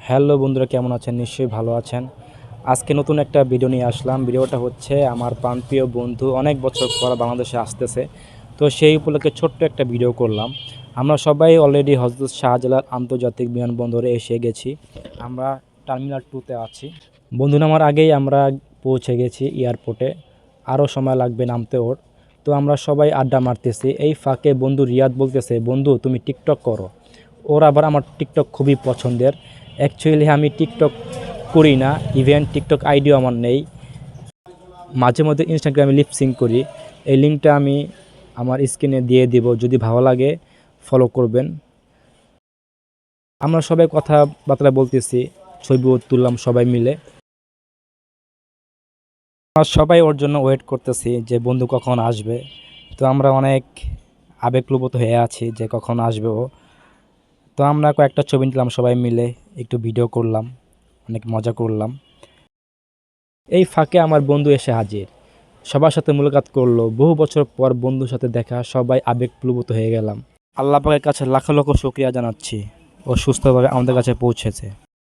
Hello বন্ধুরা, কেমন আছেন? নিশ্চয়ই ভালো আছেন। আজকে নতুন একটা ভিডিও নিয়ে আসলাম। ভিডিওটা হচ্ছে আমার প্রাণপ্রিয় বন্ধু অনেক বছর পর বাংলাদেশে আসতেছে। তো সেই উপলক্ষে ছোট্ট একটা ভিডিও করলাম। আমরা সবাই অলরেডি হযরত শাহজালাল আন্তর্জাতিক বিমানবন্দরে এসে গেছি। আমরা টার্মিনাল 2 তে আছি। বন্ধু নামার আগেই আমরা পৌঁছে গেছি এয়ারপোর্টে। আরও সময় লাগবে নামতে ওর। তো আমরা সবাই আড্ডা মারতেছি। এই ফাঁকে বন্ধু রিয়াদ বলতেছে, বন্ধু তুমি টিকটক করো। ওর আবার আমার টিকটক খুবই পছন্দের। অ্যাকচুয়ালি আমি টিকটক করি না, ইভেন টিকটক আইডিও আমার নেই। মাঝে মধ্যে ইনস্টাগ্রামে লিপসিং করি। এই লিঙ্কটা আমি আমার স্ক্রিনে দিয়ে দিব, যদি ভালো লাগে ফলো করবেন। আমরা সবাই কথাবার্তা বলতেছি, ছবিও তুললাম সবাই মিলে। আমরা সবাই ওর জন্য ওয়েট করতেছি যে বন্ধু কখন আসবে। তো আমরা অনেক আবেগপ্রবণ হয়ে আছি যে কখন আসবে ও। তো আমরা কয়েকটা ছবি নিলাম সবাই মিলে, একটু ভিডিও করলাম, অনেক মজা করলাম। এই ফাঁকে আমার বন্ধু এসে হাজির, সবার সাথে মুলাকাত করলো। বহু বছর পর বন্ধুর সাথে দেখা, সবাই আবেগপ্রবণ হয়ে গেলাম। আল্লাহ পাকের কাছে লাখ লক্ষ শুকরিয়া জানাচ্ছি ও সুস্থভাবে আমাদের কাছে পৌঁছেছে।